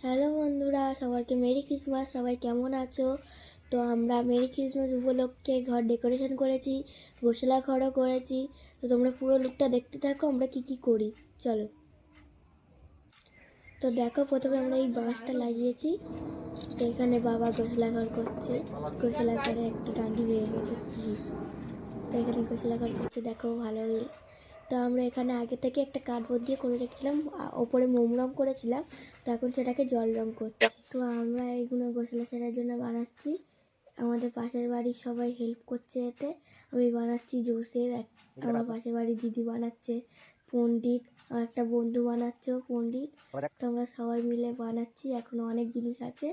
Hello বন্ধুরা, সবাইকে merry Christmas. সবাই কেমন আছো? তো আমরা মেরি ক্রিসমাস উপলক্ষে ঘর ডেকোরেশন করেছি, গোসলা ঘরও করেছি। তো তোমরা পুরো লুকটা দেখতে থাকো আমরা কি করি। চলো। তো দেখো, প্রথমে আমরা এই বাঁশটা লাগিয়েছি। তো এখানে বাবা গোসলা ঘর করছে। গোসলা ঘরে একটু ডান্ডি হয়ে গেছে। তো এখানে গোসলা ঘর করছে, দেখো ভালো। তো আমরা এখানে আগে থেকে একটা কার্ডবোর্ড দিয়ে করে রেখেছিলাম, ওপরে মোম রং করেছিলাম। তো এখন সেটাকে জল রং করছি। তো আমরা এইগুলো গোসলা ছেড়ার জন্য বানাচ্ছি। আমাদের পাশের বাড়ির সবাই হেল্প করছে এতে। আমি বানাচ্ছি জোসেফ, আমার পাশের বাড়ির দিদি বানাচ্ছে পণ্ডিত, আমার একটা বন্ধু বানাচ্ছে পণ্ডিত। তো আমরা সবাই মিলে বানাচ্ছি। এখনো অনেক জিনিস আছে,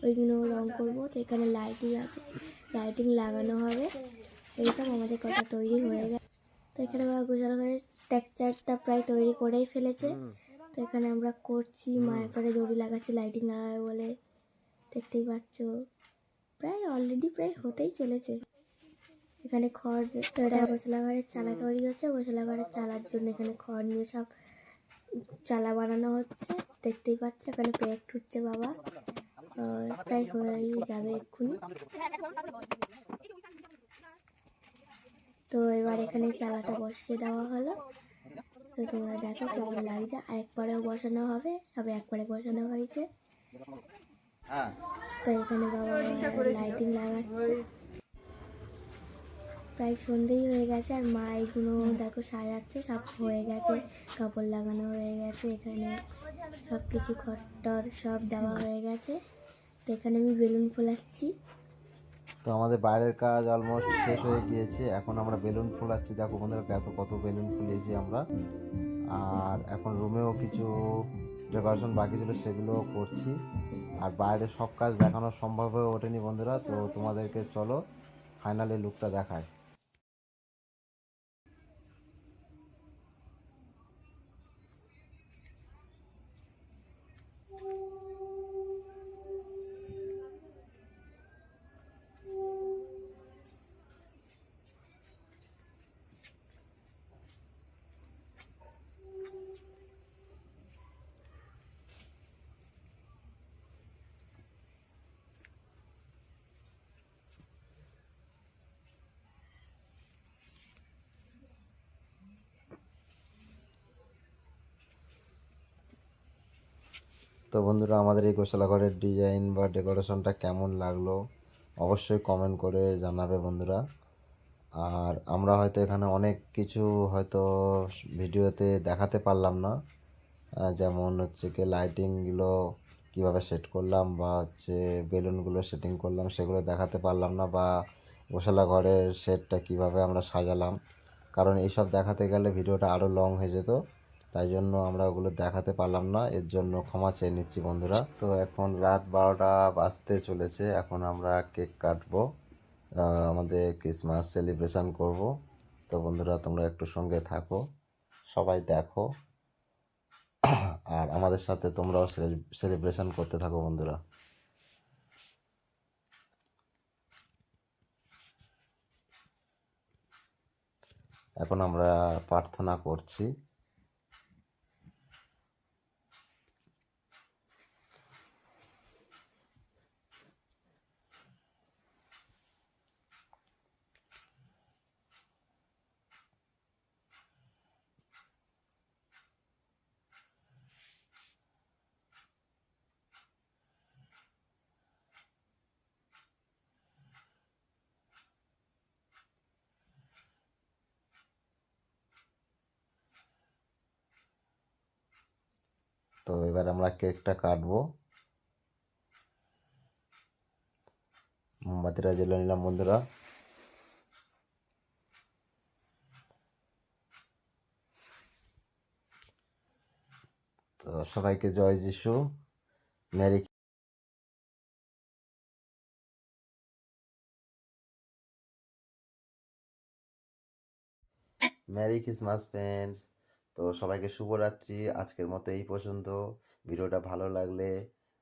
ওইগুলো রং করবো। তো এখানে লাইটিং আছে, লাইটিং লাগানো হবে। এইসব আমাদের কথা তৈরি হয়ে গেছে। তো এখানে বাবা গোসল ঘরের স্ট্রাকচারটা প্রায় তৈরি করেই ফেলেছে। তো এখানে আমরা করছি, মায়ের পরে দড়ি লাগাচ্ছে লাইটিং লাগাবে বলে, দেখতেই পাচ্ছ। প্রায় অলরেডি প্রায় হতেই চলেছে। এখানে খড়, এটা গোসলা ঘরের চালা তৈরি হচ্ছে। গোসলা ঘরের চালার জন্য এখানে খড় নিয়ে সব চালা বানানো হচ্ছে, দেখতেই পাচ্ছ। এখানে পেরেক ঠুচ্ছে বাবা, প্রায় হয়েই যাবে এক্ষুনি। তো এবার এখানে চালাটা বসিয়ে দেওয়া হলো। তো তোমরা দেখো কেমন লাগছে। একবারেও বসানো হবে, সব একবারে বসানো হয়েছে। তো এখানে বাবা লাইটিং লাগাচ্ছে। প্রায় সন্ধেই হয়ে গেছে, আর মা এগুলো দেখো সাজাচ্ছে। সব হয়ে গেছে, কাপড় লাগানো হয়ে গেছে, এখানে সব কিছু খড়টর সব দেওয়া হয়ে গেছে। তো এখানে আমি বেলুন ফোলাচ্ছি। তো আমাদের বাইরের কাজ অলমোস্ট শেষ হয়ে গিয়েছে, এখন আমরা বেলুন ফোলাচ্ছি। দেখো বন্ধুরা কত বেলুন ফুলিয়েছি আমরা। আর এখন রুমেও কিছু ডেকোরেশন বাকি ছিল, সেগুলোও করছি। আর বাইরে সব কাজ দেখানো সম্ভব হয়ে ওঠেনি বন্ধুরা। তো তোমাদেরকে চলো ফাইনালি লুকটা দেখায়। তো বন্ধুরা, আমাদের এই গোসলা ঘরের ডিজাইন বা ডেকোরেশনটা কেমন লাগলো অবশ্যই কমেন্ট করে জানাবে বন্ধুরা। আর আমরা হয়তো এখানে অনেক কিছু হয়তো ভিডিওতে দেখাতে পারলাম না, যেমন হচ্ছে কি লাইটিংগুলো কীভাবে সেট করলাম, বা হচ্ছে বেলুনগুলো সেটিং করলাম, সেগুলো দেখাতে পারলাম না। বা গোশালা ঘরের সেটটা কীভাবে আমরা সাজালাম, কারণ এইসব দেখাতে গেলে ভিডিওটা আরও লং হয়ে যেত। তাই জন্য আমরা ওগুলো দেখাতে পারলাম না, এর জন্য ক্ষমা চেয়ে নিচ্ছি বন্ধুরা। তো এখন রাত 12টা বাজতে চলেছে, এখন আমরা কেক কাটবো, আমাদের ক্রিসমাস সেলিব্রেশন করব। তো বন্ধুরা, তোমরা একটু সঙ্গে থাকো, সবাই দেখো, আর আমাদের সাথে তোমরাও সেলিব্রেশন করতে থাকো বন্ধুরা। এখন আমরা প্রার্থনা করছি। তো এবার আমরা কেকটা কাটবো। মোমবাতিটা জ্বেলে নিলাম বন্ধুরা। তো সবাইকে জয় যিশু, মেরি মেরি ক্রিসমাস ফ্রেন্ডস। তো সবাইকে শুভরাত্রি। আজকের মতো এই পর্যন্ত। ভিডিওটা ভালো লাগলে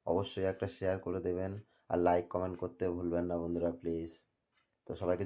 অবশ্যই একটা শেয়ার করে দেবেন, আর লাইক কমেন্ট করতে ভুলবেন না বন্ধুরা, প্লিজ। তো সবাইকে